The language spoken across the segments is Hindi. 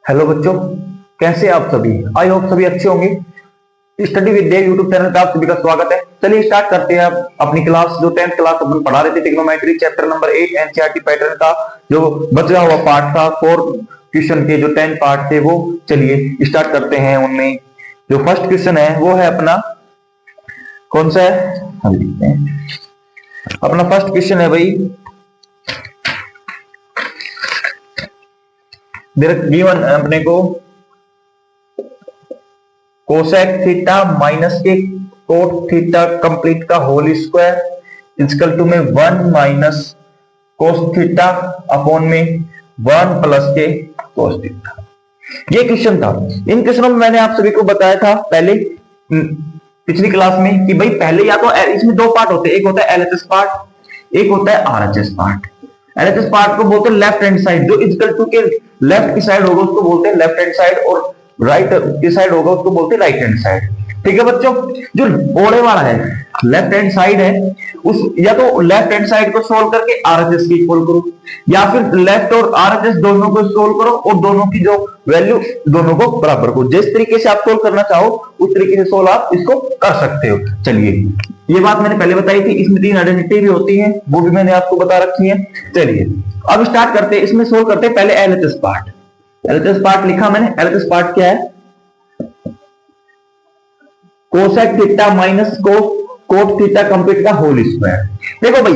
हेलो बच्चों, कैसे आप सभी। आई होप सभी अच्छे होंगे। Study with Dev YouTube channel पे आप सभी का स्वागत है। चलिए स्टार्ट करते हैं अपनी क्लास। जो 10th क्लास अपन पढ़ा रहे थे trigonometry chapter number 8 NCERT pattern का जो बचा हुआ पार्ट था, 4 क्वेश्चन के जो 10 पार्ट थे वो चलिए स्टार्ट करते हैं। उनमें जो फर्स्ट क्वेश्चन है वो है अपना कौन सा है, हम लिखते हैं। अपना फर्स्ट क्वेश्चन है भाई, गिवन अपने को कोसेक थीटा माइनस के कोट थीटा कंप्लीट का होल स्क्वायर इक्वल टू में 1 माइनस कोस थीटा अपॉन में 1 प्लस के कोस थीटा। ये क्वेश्चन था। इन क्वेश्चनों में मैंने आप सभी को बताया था पहले पिछली क्लास में कि भाई पहले या तो इसमें दो पार्ट होते हैं, एक होता है एलएचएस पार्ट, एक होता है आरएचएस पार्ट। एलएचएस पार्ट को बोलते हैं लेफ्ट हैंड साइड, जो इक्वल टू के लेफ्ट की साइड होगा उसको बोलते हैं लेफ्ट हैंड साइड, और राइट की साइड होगा उसको बोलते हैं राइट हैंड साइड। ठीक है बच्चों, जो ओड़े वाला है लेफ्ट हैंड साइड है उस या तो लेफ्ट हैंड साइड को सोल्व करके आरएचएस की इक्वल करो, या फिर लेफ्ट और आरएचएस दोनों को सोल्व करो और दोनों की जो वैल्यू दोनों को बराबर करो। जिस तरीके से आप सोल्व करना चाहो उस तरीके से सोल्व आप इसको कर सकते हो। चलिए, ये बात मैंने पहले बताई थी। इसमें 3 आइडेंटिटी भी होती है, वो भी मैंने आपको बता रखी है। चलिए अब स्टार्ट करते हैं, इसमें सोल्व करते हैं पहले एलएचएस पार्ट। एलएचएस पार्ट लिखा मैंने। एलएचएस पार्ट क्या है? Cosec theta minus cot theta complete का होल स्क्वायर। देखो भाई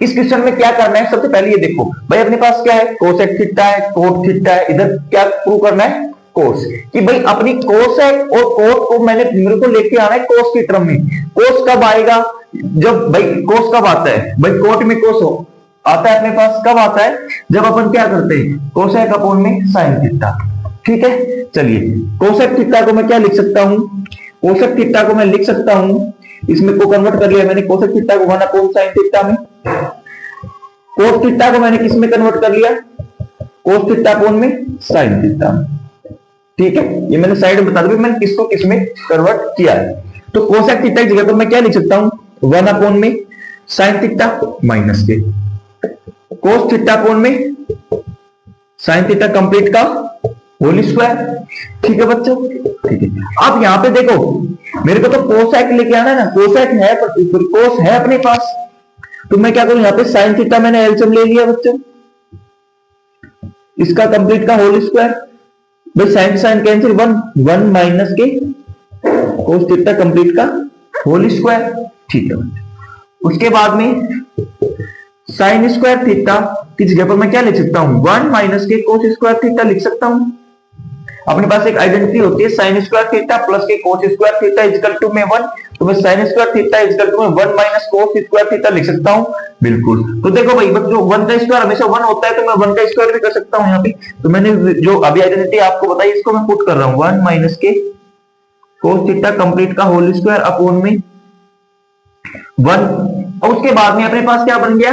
इस क्वेश्चन में क्या करना है, सबसे पहले ये देखो भाई अपने पास क्या है, कोसेक थीटा है, कोट थीटा है। इधर क्या प्रूव करना है? कोस, कि भाई अपनी कोसेक और कोट को मेरे को लेके आना है कोस की टर्म में। कोस कब आएगा? जब भाई कोस कब आता है? भाई कोट में कोस हो आता है अपने पास, कब आता है? जब अपन क्या करते हैं, कोसेक अपॉन में साइन थीटा। ठीक है, चलिए कोसेक थीटा को मैं क्या लिख सकता हूं? कोसेक थीटा को मैं लिख सकता हूं, इसमें को कन्वर्ट कर लिया मैंने, कोसेक थीटा को 1 अपॉन साइन थीटा में। कोस थीटा को मैंने किस में कन्वर्ट कर लिया? कोस थीटा अपॉन में साइन थीटा में। ठीक है, ये मैंने साइड में बता दिया मैंने किसको किस में कन्वर्ट किया है। तो कोसेक थीटा की जगह पर मैं क्या लिख सकता हूं? 1 अपॉन में साइन थीटा माइनस के कोस थीटा अपॉन में साइन थीटा कंप्लीट का होल स्क्वायर। ठीक है बच्चों, ठीक है। अब यहां पे देखो मेरे को तो कोसेक लेके आना है ना, कोसेक है पर कोस है अपने पास, तो मैं क्या करूं यहां पे साइन थीटा मैंने एलसीएम ले लिया बच्चों, इसका कंप्लीट का होल स्क्वायर। भाई साइन साइन कैंसिल, 1 माइनस के कोस थीटा कंप्लीट का होल स्क्वायर। ठीक है, उसके बाद में साइन स्क्वायर थीटा की जगह पर मैं क्या लिख सकता हूं? 1 माइनस के कोस स्क्वायर थीटा लिख सकता हूं। अपने पास एक आइडेंटिटी होती है साइन स्क्वायर थीटा प्लस के cos square theta equal to में 1, तो मैं sine square theta equal to में 1 माइनस कोस स्क्वायर थीटा लिख सकता हूं। बिल्कुल, तो देखो भाई बच्चों 1 का स्क्वायर हमेशा 1 होता है, तो मैं 1 का स्क्वायर भी कर सकता हूं यहाँ पे। तो मैंने जो अभी आइडेंटिटी आपको बताई इसको मैं पुट कर रहा हूं, 1 माइनस के कोस थीटा कंप्लीट का होल स्क्वायर अपॉन में 1। और उसके बाद में अपने पास क्या बन गया?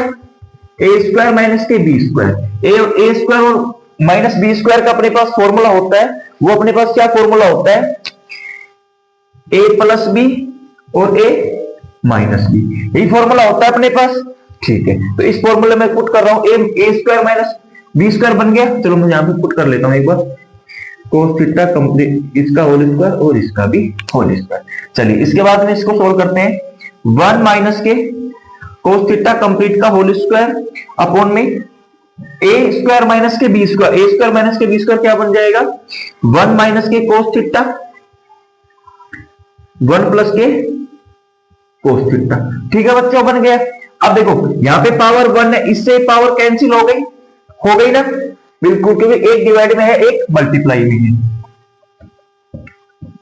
ए स्क्वायर माइनस के बी स्क्वायर। ए स्क्वायर और माइनस बी स्क्वायर का अपने पास फॉर्मूला होता है, वो अपने पास क्या फॉर्मूला होता है? ए प्लस बी और ए माइनस बी, यही फॉर्मूला होता है अपने पास। ठीक है, तो इस फॉर्मूले में पुट कर रहा हूं, ए स्क्वायर माइनस बी स्क्वायर बन गया। चलो मैं यहां पे पुट कर लेता हूं एक बार, कोस थीटा कंप्लीट इसका होल स्क्वायर और इसका भी होल स्क्वायर। चलिए इसके बाद में इसको सोल्व करते हैं। 1 माइनस के कोस थीटा कंप्लीट का होल स्क्वायर अपॉन में ए स्क्वायर माइनस के बी स्क्वायर। ए स्क्वायर माइनस के बी स्क्वायर क्या बन जाएगा? 1 माइनस के कोस थीटा 1 प्लस के कोस थीटा। ठीक है बच्चों, बन गया। अब देखो यहां पे पावर 1 है, इससे पावर कैंसिल हो गई ना? बिल्कुल, क्योंकि एक डिवाइड में है एक मल्टीप्लाई में है।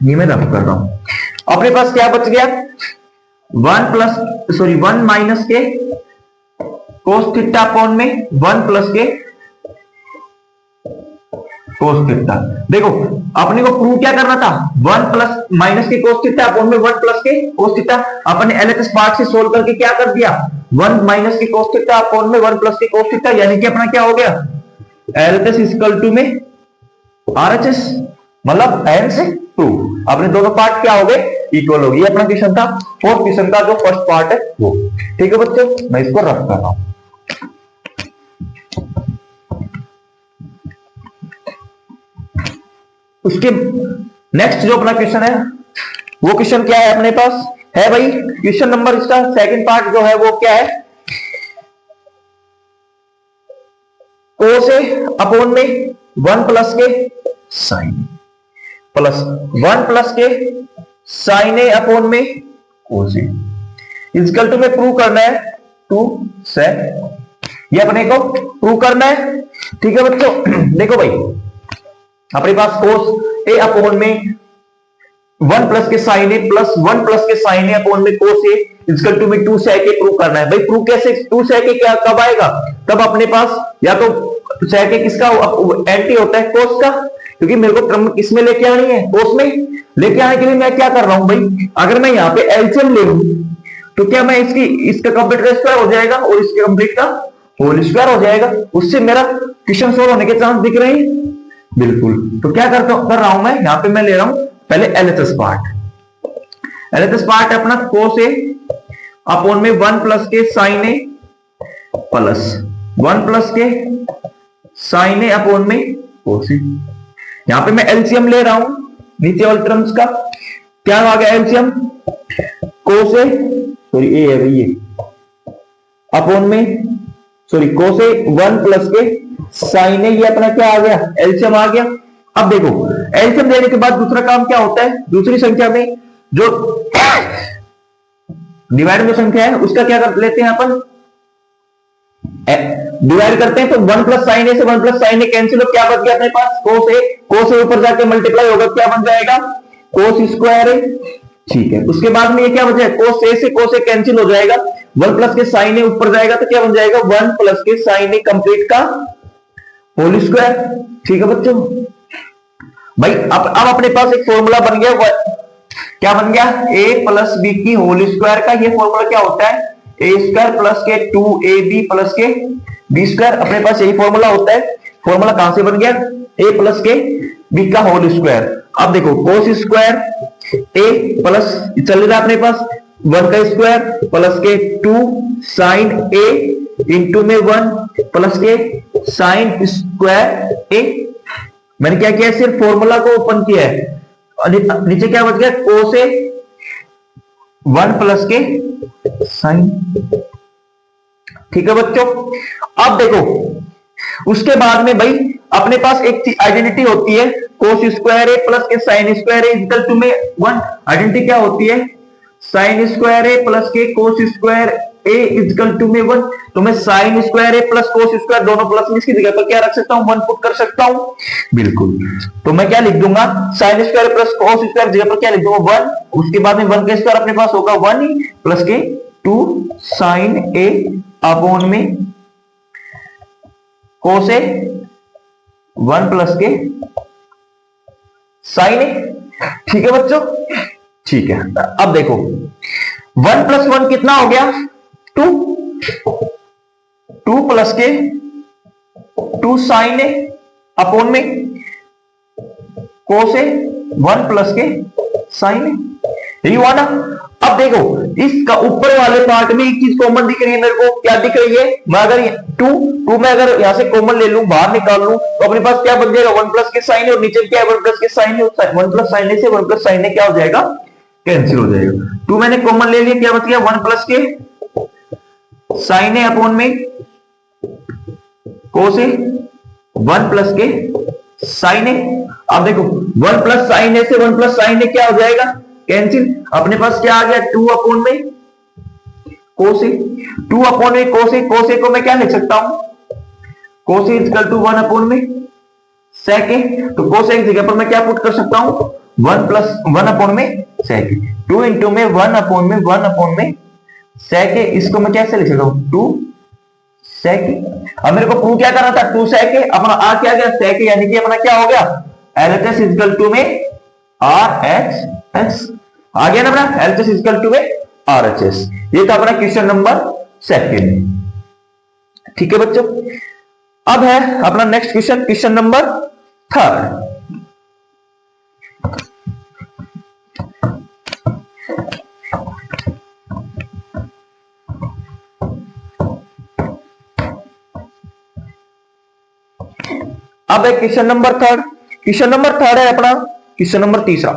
ये मैं रफ कर रहा हूं। अपने पास क्या बच गया? 1 माइनस के कोस थीटा अपॉन में 1 प्लस के कोस थीटा। देखो अपने को प्रूव क्या करना था? 1 प्लस माइनस के कोस थीटा अपॉन में 1 प्लस के कोस थीटा। अपने एलएचएस पार्ट से सोल्व करके क्या कर दिया? 1 माइनस के कोस थीटा अपॉन में 1 प्लस के कोस थीटा, यानी कि अपना क्या हो गया? एलएचएस इक्वल टू में आरएचएस, मतलब n से 2। अपने दोनों पार्ट क्या हो गए? इक्वल हो गई। अपना क्वेश्चन था 4th क्वेश्चन का जो फर्स्ट पार्ट है वो। ठीक है बच्चों, मैं इसको रफ कर रहा हूं। उसके नेक्स्ट जो अपना क्वेश्चन है वो क्वेश्चन क्या है अपने पास है भाई, क्वेश्चन नंबर इसका सेकंड पार्ट जो है वो क्या है, कोस ए अपॉन में 1 प्लस के साइन प्लस 1 प्लस के साइन ए अपॉन में कोस ए इक्वल टू में प्रूव करना है 2 sec, ये अपने को प्रूव करना है। ठीक है बच्चों, देखो भाई अपने पास कोस ए अपॉन में 1 प्लस के साइन ए प्लस 1 प्लस के साइन ए अपॉन में कोस ए इक्वल टू में 2 sec ए प्रूव करना है। भाई प्रूव कैसे, 2 sec ए क्या कब आएगा, तब अपने पास या तो sec ए किसका एंटी होता है कोस का, क्योंकि मेरे को क्रम किसमें लेके आनी है, कोस में लेके आने के लिए मैं क्या कर रहा हूं भाई, अगर मैं यहाँ पे एलसीएम ले लूं तो क्या मैं इसका कंप्लीट का स्क्वायर हो जाएगा और इसके कंप्लीट का होल स्क्वायर हो जाएगा, उससे मेरा क्वेश्चन सोल्व होने के चांस दिख रहे हैं बिल्कुल। तो क्या कर रहा हूं मैं, यहाँ पे मैं ले रहा हूं पहले एलएचएस पार्ट। एलएचएस पार्ट है अपना कोस ए अपॉन में 1 प्लस के साइन ए प्लस 1 प्लस के साइन ए अपॉन में कोस ए। यहां पे मैं एलसीएम ले रहा हूं नीचे वाले टर्म्स का, क्या आ गया एलसीएम, कोस ए सॉरी ए है भाई ये अपॉन में सॉरी कोस ए 1 प्लस के साइन ए, ये अपना क्या आ गया एलसीएम आ गया। अब देखो एलसीएम देने के बाद दूसरा काम क्या होता है, दूसरी संख्या में जो डिवाइड में संख्या है उसका क्या कर लेते हैं अपन, डिवाइड करते हैं तो 1 प्लस साइन ए से 1 प्लस साइन ए कैंसिल हो, क्या बच गया अपने पास कोस ए ऊपर जाके मल्टीप्लाई होगा, क्या बन जाएगा कोस स्क्वायर ए। ठीक है, उसके बाद में ये क्या बचा है, कोस ए से कोस ए कैंसिल हो जाएगा, 1 प्लस के साइन ए ऊपर जाएगा तो क्या बन जाएगा 1 प्लस के साइन ए कंप्लीट का होल स्क्वायर। ठीक है बच्चों, भाई अब अपने पास एक फॉर्मूला बन गया, क्या बन गया a प्लस बी की होल स्क्वायर का, ये फॉर्मूला क्या होता है ए स्क्वायर प्लस के 2ab प्लस के बी स्क्वायर, अपने पास यही फॉर्मूला होता है। फॉर्मूला कहां से बन गया, a प्लस के बी का होल स्क्वायर। अब देखो कोस स्क्वायर a प्लस चल रहा है अपने पास 1 का स्क्वायर प्लस के 2 साइन a इंटू में 1 प्लस के साइन स्क्वायर a। मैंने क्या किया, सिर्फ फॉर्मूला को ओपन किया है, नीचे क्या बच गया कोस ए 1 प्लस के साइन। ठीक है बच्चों, अब देखो उसके बाद में भाई अपने पास एक आइडेंटिटी होती है कोस स्क्वायर ए प्लस के sine square A equal to में 1। आइडेंटिटी क्या होती है, साइन स्क्वायर ए प्लस के cos square A equal to में 1। तो मैं sine square A plus cos square दोनों प्लस में इसकी जगह पर क्या रख सकता हूं, 1 पुट कर सकता हूं बिल्कुल। तो मैं क्या लिख दूंगा, sine square plus cos square जगह पर क्या लिख दूंगा 1, उसके बाद में 1 का स्क्वायर अपने पास होगा 1 प्लस के 2 साइन ए अपॉन में कोस ए 1 प्लस के साइन ए। ठीक है बच्चों, ठीक है। अब देखो 1 प्लस 1 कितना हो गया 2 प्लस के 2 साइन ए अपॉन में कोस ए 1 प्लस के साइन ए, यही हुआ ना। अब देखो इसका ऊपर वाले पार्ट में एक चीज कॉमन दिख रही है मेरे को, क्या दिख रही है, मैं अगर 2 में अगर यहां से कॉमन ले लूं बाहर निकाल लूं तो अपने पास क्या बन जाएगा 1 प्लस के साइन है, और नीचे क्या है 1 प्लस के साइन है, 1 प्लस साइन से 1 प्लस साइन क्या हो जाएगा कैंसिल हो जाएगा। 2 मैंने कॉमन ले लिया, क्या बच गया 1 प्लस के साइन ए अपॉन में कोस ए 1 प्लस के साइन ए। अब देखो 1 प्लस साइन ए से 1 प्लस साइन ए क्या हो जाएगा कैंसिल, अपने पास क्या आ गया 2 अपॉन में कोस ए, 2 अपॉन में कोस ए, कोस ए को मैं क्या लिख सकता हूं कोस ए इक्वल टू 1 अपॉन में सेक ए। तो कोस ए की जगह पर मैं क्या पुट कर सकता हूं 1 प्लस 1 अपॉन में सेक ए, 2 इंटू में 1 अपॉन में 1 अपॉन में सेक ए, इसको मैं कैसे लिख सकता हूं 2 सेक ए। अब मेरे को प्रूव क्या करना था 2 सेक ए, अपना आ क्या गया सेक ए, यानी कि अपना क्या हो गया एलएचएस इक्वल टू में आरएचएस आ गया ना अपना, एलएचएस इक्वल टू में आरएचएस। ये था अपना क्वेश्चन नंबर 2। ठीक है बच्चों, अब है अपना नेक्स्ट क्वेश्चन, क्वेश्चन नंबर 3। अब है question number 3। Question number third है अपना, क्वेश्चन नंबर तीसरा,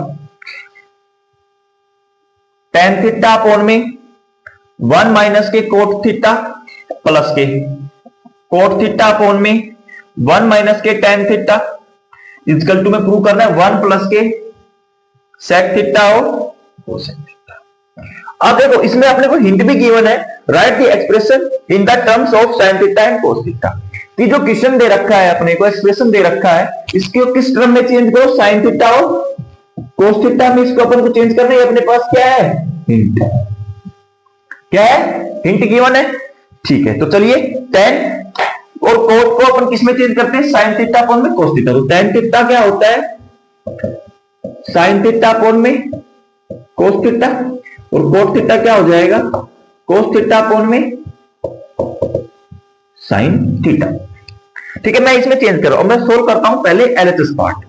tan थीटा अपॉन में 1 माइनस के कोट थीटा प्लस के कोट थीटा अपॉन में 1 माइनस के tan थीटा इक्वल टू में प्रूव करना है 1 प्लस के सेक थीटा और कोसेक थीटा। अब देखो इसमें अपने को हिंट भी गिवन है, right the expression in the terms of sin theta and cos theta. कि जो क्वेश्चन दे रखा है अपने को, एक्सप्रेशन दे रखा है, इसको किस टर्म में चेंज करो, sin थीटा और cos थीटा में इसको अपन को चेंज करना है। अपने पास क्या है, हिंट। क्या है, हिंट गिवन है, ठीक है। तो चलिए tan और cos को अपन किस में चेंज करते हैं, sin थीटा अपॉन में cos थीटा। तो tan थीटा क्या होता है, sin थीटा अपॉन में cos थीटा, और cos थीटा क्या हो जाएगा, cos थीटा अपॉन में sin थीटा। ठीक है, मैं इसमें चेंज कर रहा हूं, मैं सोल्व करता हूं पहले LHS part.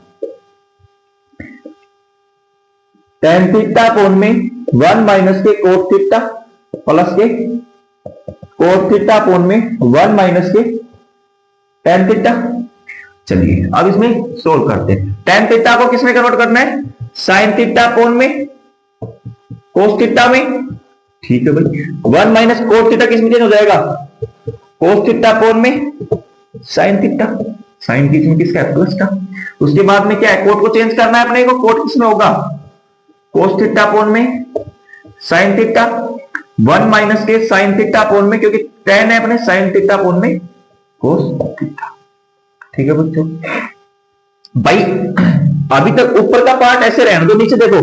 tan theta upon में 1 माइनस के cos थीटा प्लस के cos थीटा अपॉन में 1 माइनस के tan थीटा। चलिए अब इसमें सोल्व करते हैं। tan थीटा को किसमें कन्वर्ट करना है, sin थीटा अपॉन में cos थीटा में। ठीक है भाई, 1 माइनस cos थीटा किसमें चेंज हो जाएगा, cos थीटा अपॉन में sin थीटा। sin किसमें, किसका है, प्लस का। उसके बाद में क्या है, कोट को चेंज करना है अपने को, कोट किसमें होगा, cos थीटा अपॉन में sin थीटा, 1 माइनस के sin थीटा अपॉन में, क्योंकि tan है अपने sin थीटा अपॉन में cos थीटा। ठीक है बच्चों, भाई अभी तक ऊपर का पार्ट ऐसे रहने दो, नीचे देखो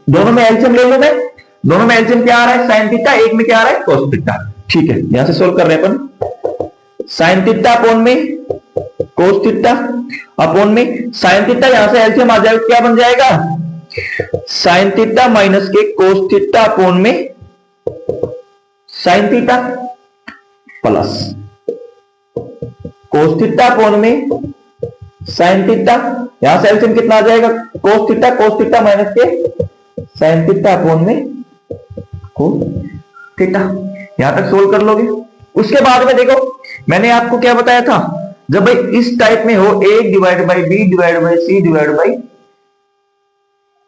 दोनों में एलसीएम ले लो। मैं दोनों में एलसीएम क्या आ रहा है, sin थीटा, एक में क्या आ रहा है, cos थीटा। ठीक है, यहां से सोल्व कर रहे हैं अपन। sin थीटा अपॉन में cos थीटा अपॉन में sin थीटा, यहां से एलसीएम आ जाएगा, क्या बन जाएगा, sin थीटा माइनस के cos थीटा अपॉन में sin theta plus cos theta upon में sin थीटा। यहां से एलसीएम कितना आ जाएगा, cos थीटा माइनस के sin थीटा अपॉन में cos थीटा। यहां तक सोल्व कर लोगे। उसके बाद में देखो मैंने आपको क्या बताया था, जब भाई इस टाइप में हो a divide by b divide by c divide by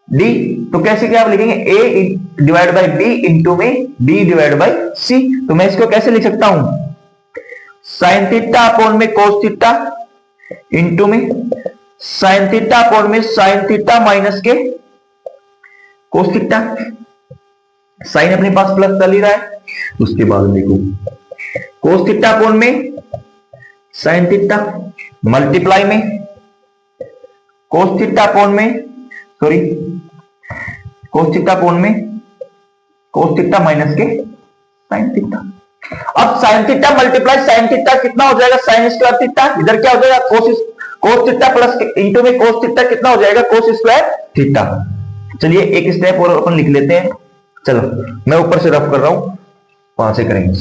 d, तो कैसे क्या आप लिखेंगे, a divide by b into में b डिवाइड बाई c। तो मैं इसको कैसे लिख सकता हूं, sin थीटा अपॉन में cos थीटा इंटू में sin थीटा अपॉन में sin थीटा माइनस के cos थीटा। साइन अपने पास प्लस चल ही रहा है। उसके बाद देखो cos थीटा अपॉन में sin थीटा मल्टीप्लाई में cos थीटा अपॉन में, सॉरी cos थीटा अपॉन में cos थीटा माइनस के sin थीटा। अब sin theta multiply sin theta कितना हो जाएगा, sin स्क्वायर थीटा। इधर क्या हो जाएगा, cos थीटा प्लस इंटू में cos थीटा कितना हो जाएगा, cos स्क्वायर थीटा। चलिए एक स्टेप और अपन लिख लेते हैं। चलो मैं ऊपर से रफ कर रहा हूं, वहां से करेंगे।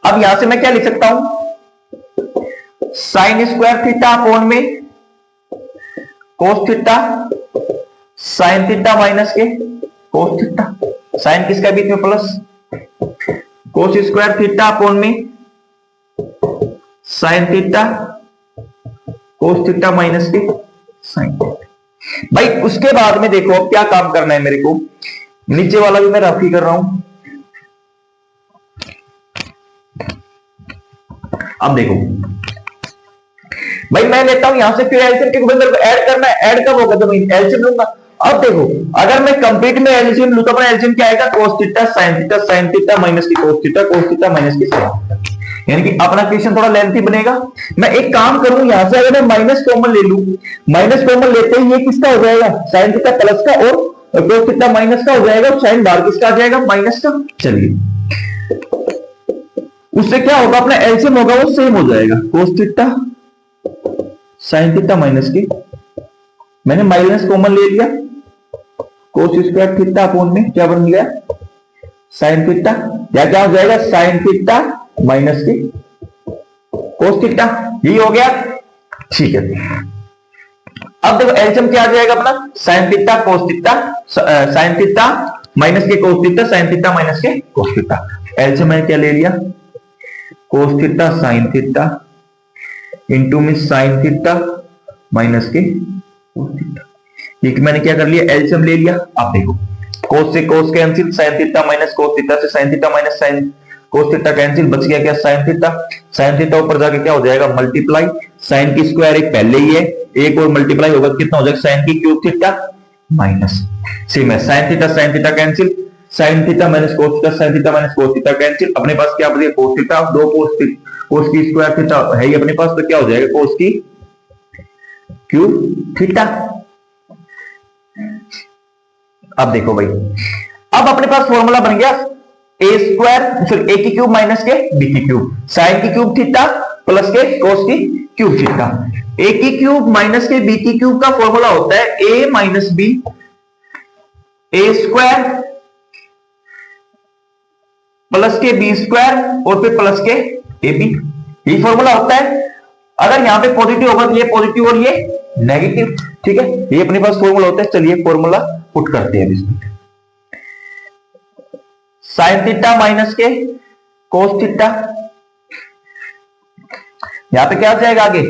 अब यहां से मैं क्या लिख सकता हूं, साइन स्क्वायर थीटा अपॉन में cos theta sine theta minus के cos थीटा। साइन किसका बीच में plus, cos square theta upon में sine theta cos theta minus के साइन थीटा। भाई उसके बाद में देखो अब क्या काम करना है मेरे को, नीचे वाला भी मैं रफ ही कर रहा हूं। अब देखो भाई मैं लेता हूं यहां से, फिर एलसीएम के मेरे को ऐड करना है। ऐड कब होगा, तो मैं एलसीएम लूंगा। अब देखो अगर मैं कंप्लीट में एलसीएम लूं तो अपना एलसीएम क्या आएगा, cos theta sin theta minus की cos थीटा माइनस की sin थीटा। यानी कि अपना क्वेश्चन थोड़ा लेंथी बनेगा। मैं एक काम करूं, यहां से अगर मैं माइनस कॉमन ले लूं, माइनस कॉमन लेते ही ये किसका हो जाएगा, sin थीटा प्लस का और cos थीटा माइनस का हो जाएगा, और sin बार किसका आ जाएगा, माइनस का। चलिए उससे क्या होगा, अपना एलसीएम होगा वो सेम हो जाएगा, cos theta sin theta minus की, मैंने माइनस कॉमन ले लिया, cos स्क्वायर थीटा अपॉन में क्या बन गया, sin थीटा, या क्या हो जाएगा sin थीटा माइनस की cos थीटा। यही हो गया, ठीक है। अब देखो एलसीएम क्या आ जाएगा अपना, sin theta cos theta, sin theta minus के cos theta, sin theta minus के cos थीटा। एलसीएम मैंने क्या ले लिया, कोस थीटा साइन थीटा इंटू में साइन थीटा माइनस के कोस थीटा। ठीक, मैंने क्या कर लिया, एलसीएम ले लिया। आप देखो कोस से cos cancel, sine theta minus cos theta से sine theta minus sine cos theta cancel, बच गया क्या साइन थीटा। साइन थीटा ऊपर जाके क्या हो जाएगा मल्टीप्लाई, साइन की स्क्वायर एक पहले ही है, एक और मल्टीप्लाई होगा कितना हो जाएगा साइन की क्यूब थीटा माइनस सेम है sine theta cancel, sine theta minus cos theta, sine theta minus cos theta cancel. अपने पास क्या बचेगा कोस थीटा, दो कोस की स्क्वायर थीटा है ही अपने पास, तो क्या हो जाएगा कोस की क्यूब थीटा। अब देखो भाई, अब अपने पास फॉर्मूला बन गया ए स्क्वायर सॉरी ए की क्यूब माइनस के बी की क्यूब, साइन की क्यूब थीटा प्लस के कोस की क्यूब थीटा। ए की क्यूब माइनस के बी की क्यूब का फॉर्मूला होता है ए माइनस बी ए स्क्वायर प्लस के बी स्क्वायर और फिर प्लस के ए बी, ये फॉर्मूला होता है। अगर यहां पे पॉजिटिव होगा तो ये पॉजिटिव और ये नेगेटिव, ठीक है, ये अपने पास फॉर्मूला होता है। चलिए फॉर्मूला पुट करते हैं इसमें, साइन थीटा माइनस के कोस थीटा, यहां पे क्या हो जाएगा आगे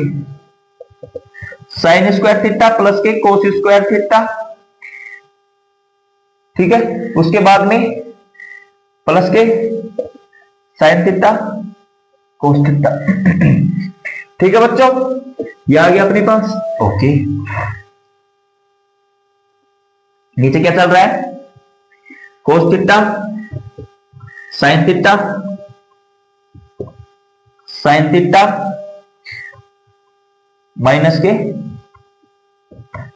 साइन स्क्वायर थीटा प्लस के कोस स्क्वायर थीटा, ठीक है, उसके बाद में प्लस के साइन थीटा कोस थीटा। ठीक है बच्चों, ये आ गया अपने पास। ओके, नीचे क्या चल रहा है कोस थीटा साइन थीटा माइनस के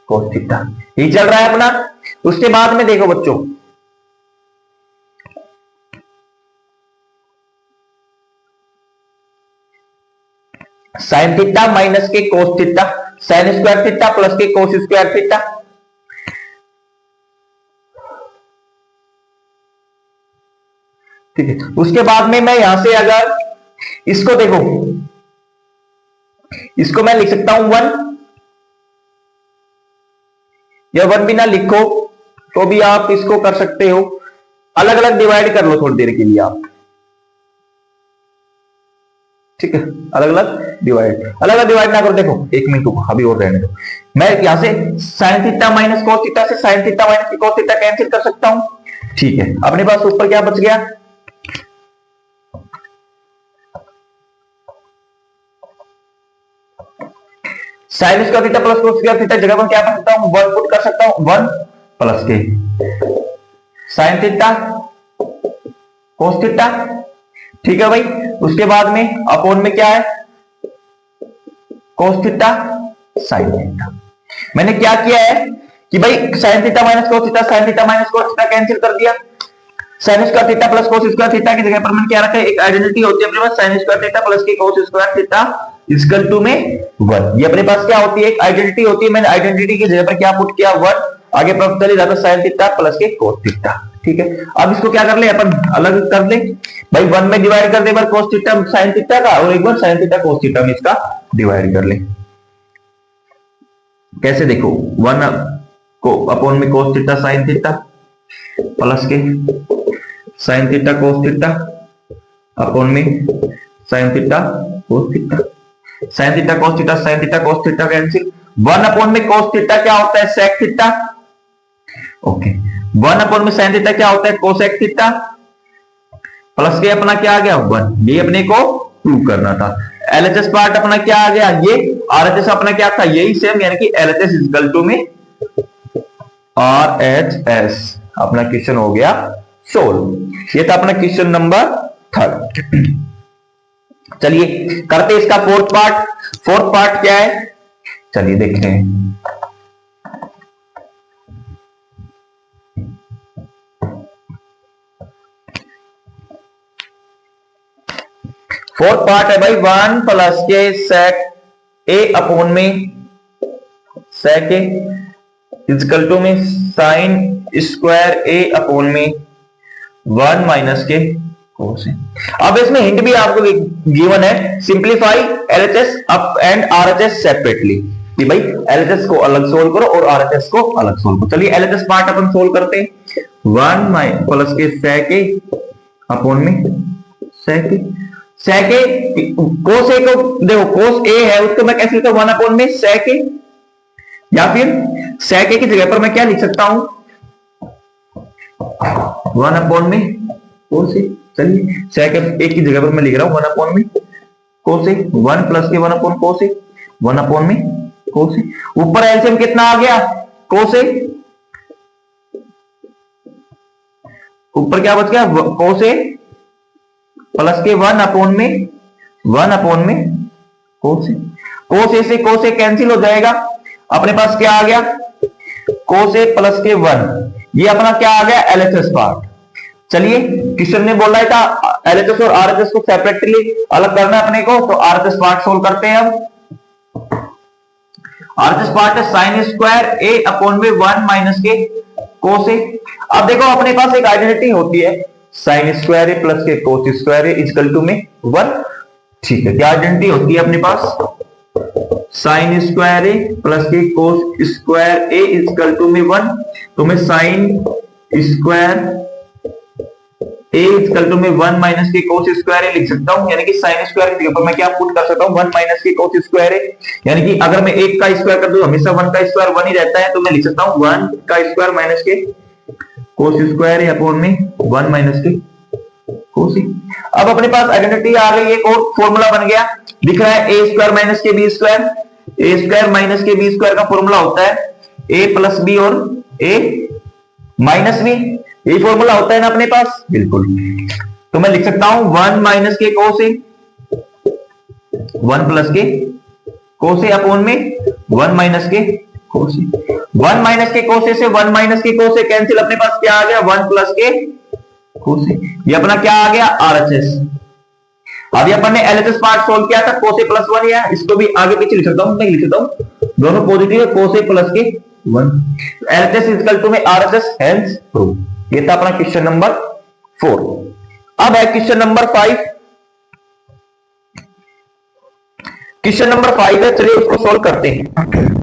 कोस थीटा, ये चल रहा है अपना। उसके बाद में देखो बच्चों, साइन थीटा माइनस के कोस theta, sign square theta plus के कोस स्क्वायर थीटा, ठीक है। उसके बाद में मैं यहां से अगर इसको देखो, इसको मैं लिख सकता हूं 1 या 1 भी ना लिखो तो भी आप इसको कर सकते हो, अलग अलग डिवाइड कर लो थोड़ी देर के लिए आप, ठीक है, अलग अलग डिवाइड ना करो। देखो एक मिनट को अभी और रहने दो, मैं यहां से sine theta minus cos theta से sine theta minus cos theta cancel कर सकता हूं, ठीक है। अपने पास ऊपर क्या बच गया sign square theta plus cos square theta, जगह पर क्या कर सकता हूं 1 पुट कर सकता हूं, 1 प्लस के साइन थीटा कोस थीटा, ठीक है भाई। उसके बाद में अपॉन में क्या है कोस थीटा साइन थीटा। मैंने क्या किया है कि भाई sign theta minus cos theta, sine theta minus cos theta cancel कर दिया, sign square theta plus cos square theta की जगह पर मैंने क्या रखा है, एक आइडेंटिटी होती है अपने पास साइन स्क्वायर थीटा प्लस की cos square theta equal to में 1। ये अपने पास क्या होती है, एक आइडेंटिटी होती है, मैंने आइडेंटिटी की जगह पर क्या पुट किया 1, आगे पता चल जाता साइन थीटा प्लस के कोस थीटा, ठीक है। अब इसको क्या कर ले अपन अलग कर ले भाई, 1 में डिवाइड कर दे बार कोस थीटा साइन थीटा का और एक बार साइन थीटा कोस थीटा में इसका डिवाइड कर ले। कैसे देखो 1 को अपॉन में cos theta sine theta plus के sine theta cos theta upon में sine theta cos theta, sine theta cos theta sine theta cos theta cancel, 1 upon में कोस थीटा क्या होता है सेक थीटा, ओके, 1 अपॉन में साइन थीटा क्या होता है कोसेक थीटा प्लस के अपना क्या आ गया 1, ये अपने को प्रूव करना था। एलएचएस पार्ट अपना क्या आ गया, ये आरएचएस अपना क्या था यही सेम, यानी कि एलएचएस इक्वल टू में आरएचएस। अपना क्वेश्चन हो गया सोल्व। ये था अपना क्वेश्चन नंबर 3। चलिए करते इसका फोर्थ पार्ट क्या है, चलिए देखते हैं। फोर्थ पार्ट है भाई 1 प्लस के सेक ए अपॉन में सेक ए इक्वल टू में साइन स्क्वायर ए अपॉन में 1 माइनस के कोस ए। अब इसमें हिंट भी आपको गिवन है, simplify LHS up and RHS separately, कि भाई एलएचएस को अलग सोल्व करो और आरएचएस को अलग सोल्व करो। चलिए एलएचएस पार्ट अपन सोल्व करते हैं। 1 प्लस के सेक ए अपॉन में सेक ए sec a, cos a को देखो, cos a है उसको मैं कैसे लिखता हूं, 1 में sec a, या फिर sec a की जगह पर मैं क्या लिख सकता हूं, 1 cos a। चलिए sec a की जगह पर मैं लिख रहा हूं 1 cos a, 1 प्लस के 1 cos a, 1 cos a। ऊपर एलसीएम कितना आ गया, cos a, ऊपर क्या बच गया, cos a प्लस के 1 cos a। cos a से cos a कैंसिल हो जाएगा, अपने पास क्या आ गया, cos a प्लस के 1, ये अपना क्या आ गया, एलएचएस पार्ट। चलिए किशन ने बोला था एलएचएस और आरएचएस को सेपरेटली अलग करना है अपने को, तो आरएचएस पार्ट सोल्व करते हैं अब। आरएचएस पार्ट है साइन स्क्वायर ए अपॉन में 1 माइनस के कोस ए। अब देखो अपने पास एक आइडेंटिटी होती है, साइन स्क्वायर ए प्लस के cos square A equal to में 1। ठीक है, क्या आइडेंटिटी होती है अपने पास, साइन स्क्वायर ए प्लस के cos square A equal to में 1। तो मैं sine square A equal to में 1 माइनस के कोस स्क्वायर ए लिख सकता हूं, यानी कि साइन स्क्वायर की जगह पर मैं क्या पुट कर सकता हूं, 1 माइनस के कोस स्क्वायर ए। यानी कि अगर मैं 1 का स्क्वायर कर दूं, हमेशा 1 का स्क्वायर 1 ही रहता है, तो मैं लिख सकता हूं 1 का स्क्वायर माइनस के कोस स्क्वायर ए अपॉन में 1 माइनस के कोस ए। अब अपने पास आइडेंटिटी आ गई, एक और फॉर्मूला बन गया, दिख रहा है ए स्क्वायर माइनस के बी स्क्वायर। ए स्क्वायर माइनस के बी स्क्वायर का फॉर्मूला होता है ए प्लस बी और ए माइनस बी, यही फॉर्मूला होता है ना अपने पास, बिल्कुल। तो मैं लिख सकता हूं 1 माइनस के कोस ए, 1 प्लस के कोस ए अपॉन में 1 माइनस के कोस ए। 1 माइनस के कोस ए से 1 माइनस के कोस ए कैंसिल, अपने पास क्या आ गया, 1 प्लस के कोस ए। ये अपना क्या आ गया, आरएचएस। अभी अपन ने एलएचएस पार्ट सोल्व किया था, कोस ए प्लस 1 है, इसको भी आगे पीछे लिख सकता हूं, नहीं लिख सकता हूं, दोनों पॉजिटिव है, कोस ए प्लस के 1। एलएचएस इक्वल टू में आरएचएस, हेंस प्रूव। ये था अपना क्वेश्चन नंबर 4। अब है क्वेश्चन नंबर 5। क्वेश्चन नंबर 5 है, चलिए उसको सोल्व करते हैं।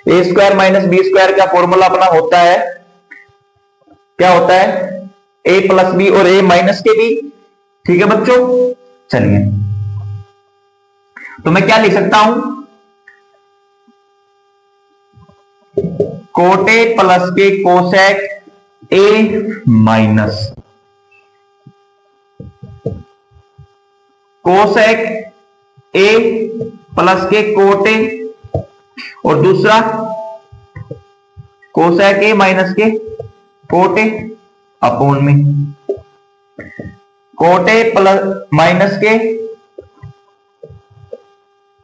ए स्क्वायर माइनस बी स्क्वायर का फॉर्मूला अपना होता है, क्या होता है, ए प्लस बी और ए माइनस के बी। ठीक है बच्चों, चलिए तो मैं क्या लिख सकता हूं, कोट ए प्लस के cosec A minus cosec A plus के कोट ए, और दूसरा कोसेक ए माइनस के कोट ए अपोन में कोट ए प्लस माइनस के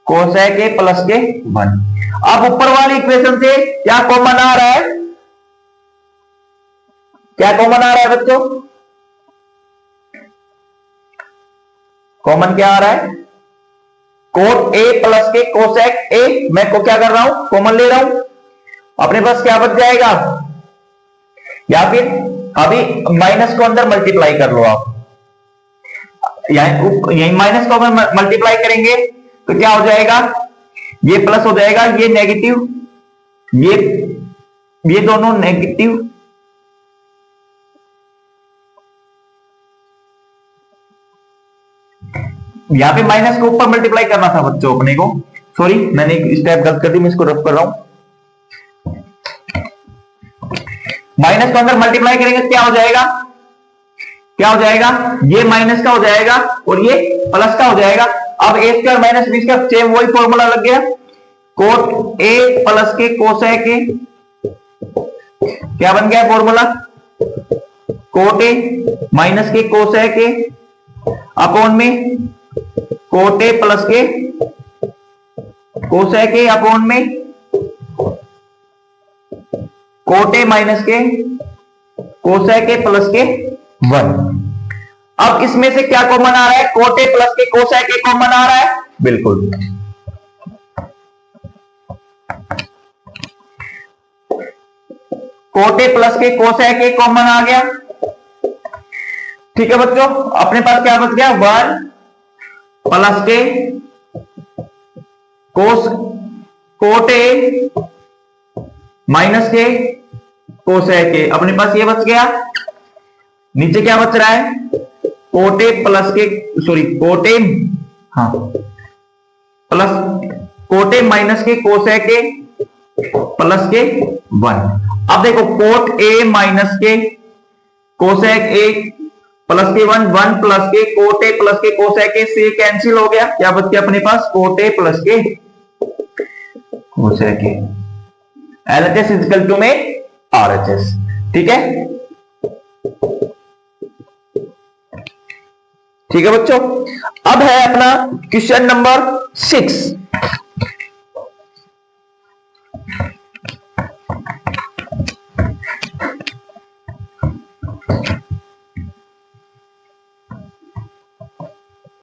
कोसेक ए प्लस के 1। अब ऊपर वाली इक्वेशन से क्या कॉमन आ रहा है, क्या कॉमन आ रहा है बच्चों, कॉमन क्या आ रहा है, कोट ए प्लस के कोसेक ए, मैं को क्या कर रहा हूं, कॉमन ले रहा हूं, अपने पास क्या बच जाएगा, या फिर अभी माइनस को अंदर मल्टीप्लाई कर लो आप, यही माइनस को मल्टीप्लाई करेंगे तो क्या हो जाएगा, ये प्लस हो जाएगा, ये नेगेटिव, ये दोनों नेगेटिव, यहां पे माइनस को ऊपर मल्टीप्लाई करना था बच्चों अपने को, सॉरी मैंने एक स्टेप गलत कर दी, मैं इसको रफ कर रहा हूं, माइनस को अंदर मल्टीप्लाई करेंगे क्या हो जाएगा, क्या हो जाएगा, ये माइनस का हो जाएगा और ये प्लस का हो जाएगा। अब A square minus B square same वही फॉर्मूला लग गया, कोट ए प्लस के कोसेक ए, क्या बन गया फॉर्मूला, कोट ए माइनस के कोसेक ए अपॉन में कोट ए प्लस के कोसेक ए अपॉन में कोट ए माइनस के कोसेक ए प्लस के 1। अब इसमें से क्या कॉमन आ रहा है, कोट ए प्लस के कोसेक ए कॉमन आ रहा है, बिल्कुल कोट ए प्लस के कोसेक ए कॉमन आ गया। ठीक है बच्चों, अपने पास क्या बच गया, 1 प्लस के कोट ए माइनस के कोसेक ए, अपने पास ये बच गया, नीचे क्या बच रहा है, कोट ए प्लस के सॉरी कोट ए, हाँ प्लस कोट ए माइनस के कोसेक ए प्लस के 1। अब देखो कोट ए माइनस के कोसेक ए प्लस के 1, 1 प्लस के कोट ए प्लस के कोसेक ए से कैंसिल हो गया, क्या बच गया अपने पास, कोट ए प्लस के cosec A, LHS is equal to में RHS। ठीक है, ठीक है बच्चों, अब है अपना क्वेश्चन नंबर 6।